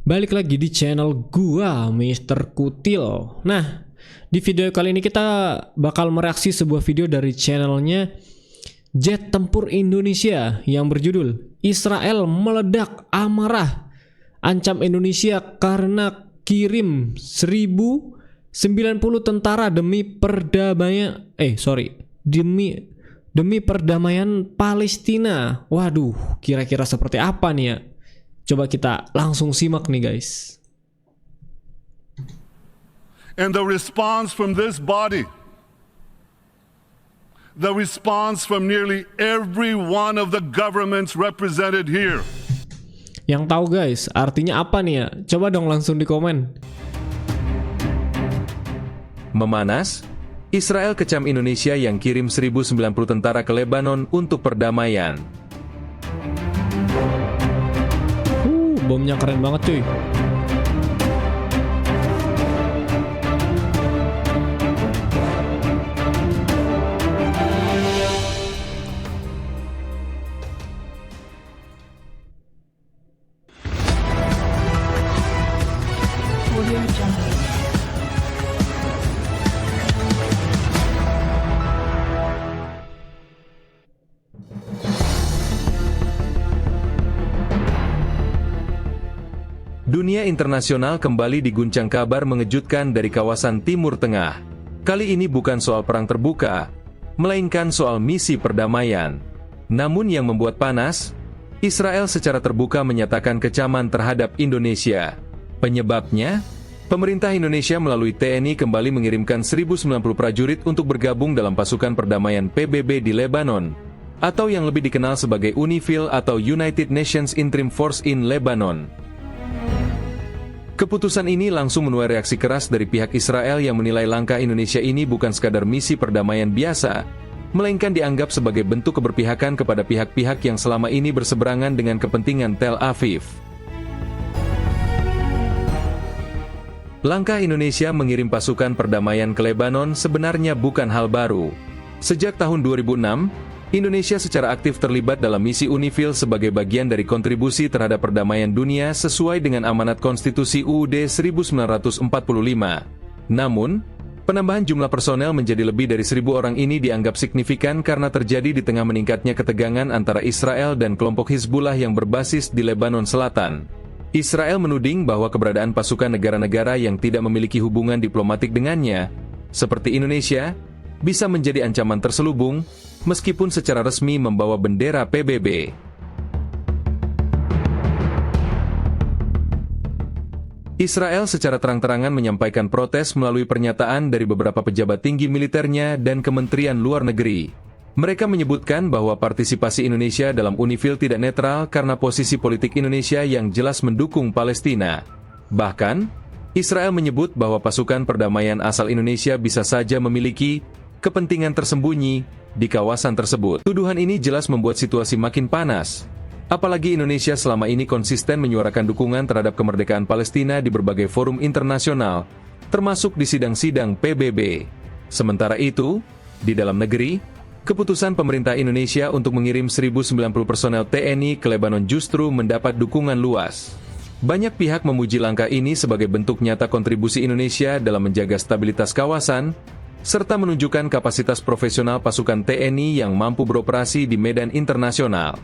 Balik lagi di channel gua, Mr. Kutil. Nah, di video kali ini kita bakal mereaksi sebuah video dari channelnya Jet Tempur Indonesia yang berjudul Israel meledak amarah ancam Indonesia karena kirim 1090 tentara demi perdamaian demi perdamaian Palestina. Waduh, kira-kira seperti apa nih ya? Coba kita langsung simak nih guys. And the response from this body, the response from nearly every one of the governments represented here. Yang tahu guys, artinya apa nih ya? Coba dong langsung di komen. Memanas, Israel kecam Indonesia yang kirim 1090 tentara ke Lebanon untuk perdamaian. Bomnya keren banget cuy. Dunia internasional kembali diguncang kabar mengejutkan dari kawasan Timur Tengah. Kali ini bukan soal perang terbuka, melainkan soal misi perdamaian. Namun yang membuat panas, Israel secara terbuka menyatakan kecaman terhadap Indonesia. Penyebabnya, pemerintah Indonesia melalui TNI kembali mengirimkan 1090 prajurit untuk bergabung dalam pasukan perdamaian PBB di Lebanon, atau yang lebih dikenal sebagai UNIFIL atau United Nations Interim Force in Lebanon. Keputusan ini langsung menuai reaksi keras dari pihak Israel yang menilai langkah Indonesia ini bukan sekadar misi perdamaian biasa, melainkan dianggap sebagai bentuk keberpihakan kepada pihak-pihak yang selama ini berseberangan dengan kepentingan Tel Aviv. Langkah Indonesia mengirim pasukan perdamaian ke Lebanon sebenarnya bukan hal baru. Sejak tahun 2006, Indonesia secara aktif terlibat dalam misi UNIFIL sebagai bagian dari kontribusi terhadap perdamaian dunia sesuai dengan amanat konstitusi UUD 1945. Namun, penambahan jumlah personel menjadi lebih dari 1.000 orang ini dianggap signifikan karena terjadi di tengah meningkatnya ketegangan antara Israel dan kelompok Hizbullah yang berbasis di Lebanon Selatan. Israel menuding bahwa keberadaan pasukan negara-negara yang tidak memiliki hubungan diplomatik dengannya, seperti Indonesia, bisa menjadi ancaman terselubung, meskipun secara resmi membawa bendera PBB. Israel secara terang-terangan menyampaikan protes melalui pernyataan dari beberapa pejabat tinggi militernya dan Kementerian Luar Negeri. Mereka menyebutkan bahwa partisipasi Indonesia dalam UNIFIL tidak netral karena posisi politik Indonesia yang jelas mendukung Palestina. Bahkan, Israel menyebut bahwa pasukan perdamaian asal Indonesia bisa saja memiliki kepentingan tersembunyi di kawasan tersebut. Tuduhan ini jelas membuat situasi makin panas. Apalagi Indonesia selama ini konsisten menyuarakan dukungan terhadap kemerdekaan Palestina di berbagai forum internasional, termasuk di sidang-sidang PBB. Sementara itu, di dalam negeri, keputusan pemerintah Indonesia untuk mengirim 1090 personel TNI ke Lebanon justru mendapat dukungan luas. Banyak pihak memuji langkah ini sebagai bentuk nyata kontribusi Indonesia dalam menjaga stabilitas kawasan, serta menunjukkan kapasitas profesional pasukan TNI yang mampu beroperasi di medan internasional.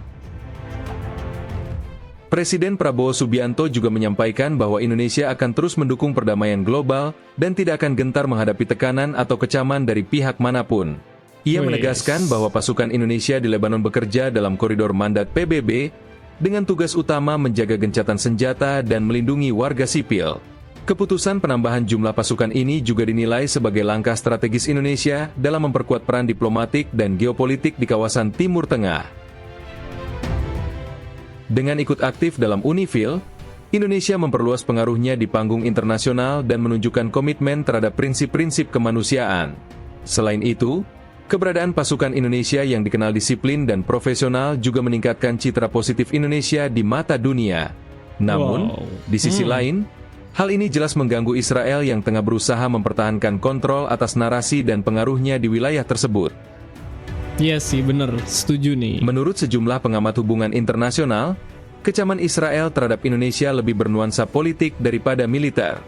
Presiden Prabowo Subianto juga menyampaikan bahwa Indonesia akan terus mendukung perdamaian global dan tidak akan gentar menghadapi tekanan atau kecaman dari pihak manapun. Ia menegaskan bahwa pasukan Indonesia di Lebanon bekerja dalam koridor mandat PBB dengan tugas utama menjaga gencatan senjata dan melindungi warga sipil. Keputusan penambahan jumlah pasukan ini juga dinilai sebagai langkah strategis Indonesia dalam memperkuat peran diplomatik dan geopolitik di kawasan Timur Tengah. Dengan ikut aktif dalam UNIFIL, Indonesia memperluas pengaruhnya di panggung internasional dan menunjukkan komitmen terhadap prinsip-prinsip kemanusiaan. Selain itu, keberadaan pasukan Indonesia yang dikenal disiplin dan profesional juga meningkatkan citra positif Indonesia di mata dunia. Namun, di sisi lain, hal ini jelas mengganggu Israel yang tengah berusaha mempertahankan kontrol atas narasi dan pengaruhnya di wilayah tersebut. Iya sih, bener. Setuju nih. Menurut sejumlah pengamat hubungan internasional, kecaman Israel terhadap Indonesia lebih bernuansa politik daripada militer.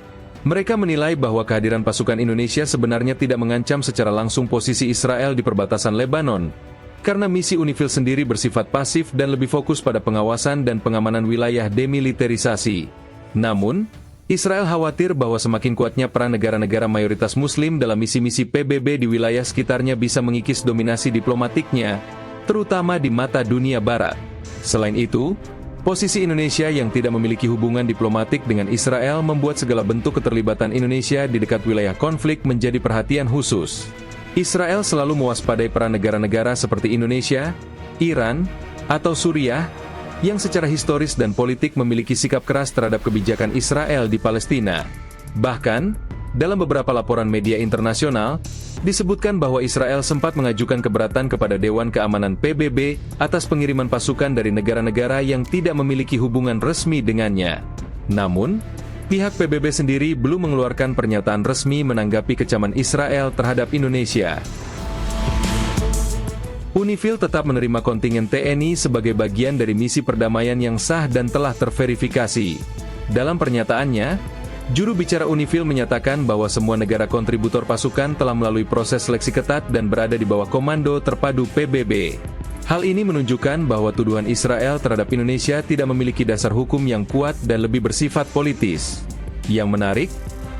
Mereka menilai bahwa kehadiran pasukan Indonesia sebenarnya tidak mengancam secara langsung posisi Israel di perbatasan Lebanon, karena misi UNIFIL sendiri bersifat pasif dan lebih fokus pada pengawasan dan pengamanan wilayah demiliterisasi. Namun, Israel khawatir bahwa semakin kuatnya peran negara-negara mayoritas Muslim dalam misi-misi PBB di wilayah sekitarnya bisa mengikis dominasi diplomatiknya, terutama di mata dunia Barat. Selain itu, posisi Indonesia yang tidak memiliki hubungan diplomatik dengan Israel membuat segala bentuk keterlibatan Indonesia di dekat wilayah konflik menjadi perhatian khusus. Israel selalu mewaspadai peran negara-negara seperti Indonesia, Iran, atau Suriah, yang secara historis dan politik memiliki sikap keras terhadap kebijakan Israel di Palestina. Bahkan, dalam beberapa laporan media internasional, disebutkan bahwa Israel sempat mengajukan keberatan kepada Dewan Keamanan PBB atas pengiriman pasukan dari negara-negara yang tidak memiliki hubungan resmi dengannya. Namun, pihak PBB sendiri belum mengeluarkan pernyataan resmi menanggapi kecaman Israel terhadap Indonesia. UNIFIL tetap menerima kontingen TNI sebagai bagian dari misi perdamaian yang sah dan telah terverifikasi. Dalam pernyataannya, juru bicara UNIFIL menyatakan bahwa semua negara kontributor pasukan telah melalui proses seleksi ketat dan berada di bawah komando terpadu PBB. Hal ini menunjukkan bahwa tuduhan Israel terhadap Indonesia tidak memiliki dasar hukum yang kuat dan lebih bersifat politis. Yang menarik,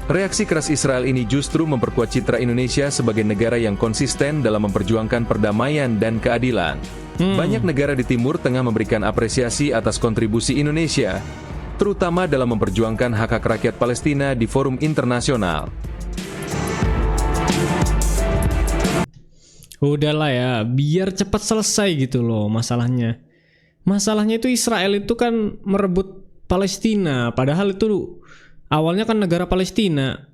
reaksi keras Israel ini justru memperkuat citra Indonesia sebagai negara yang konsisten dalam memperjuangkan perdamaian dan keadilan. Banyak negara di Timur Tengah memberikan apresiasi atas kontribusi Indonesia, terutama dalam memperjuangkan hak-hak rakyat Palestina di forum internasional. Udahlah ya, biar cepat selesai gitu loh masalahnya. Masalahnya itu Israel itu kan merebut Palestina, padahal itu awalnya kan negara Palestina.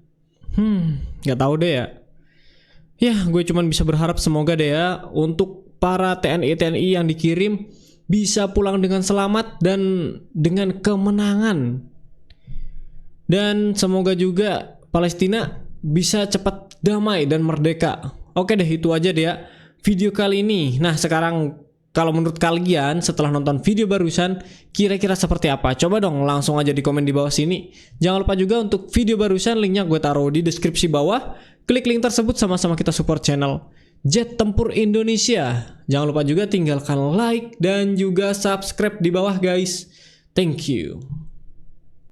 Nggak tahu deh ya. Ya, gue cuman bisa berharap semoga deh ya untuk para TNI-TNI yang dikirim bisa pulang dengan selamat dan dengan kemenangan. Dan semoga juga Palestina bisa cepat damai dan merdeka. Oke deh, itu aja deh ya video kali ini. Nah, sekarang kalau menurut kalian setelah nonton video barusan, kira-kira seperti apa? Coba dong langsung aja di komen di bawah sini. Jangan lupa juga untuk video barusan, linknya gue taruh di deskripsi bawah. Klik link tersebut, sama-sama kita support channel Jet Tempur Indonesia. Jangan lupa juga tinggalkan like dan juga subscribe di bawah guys. Thank you.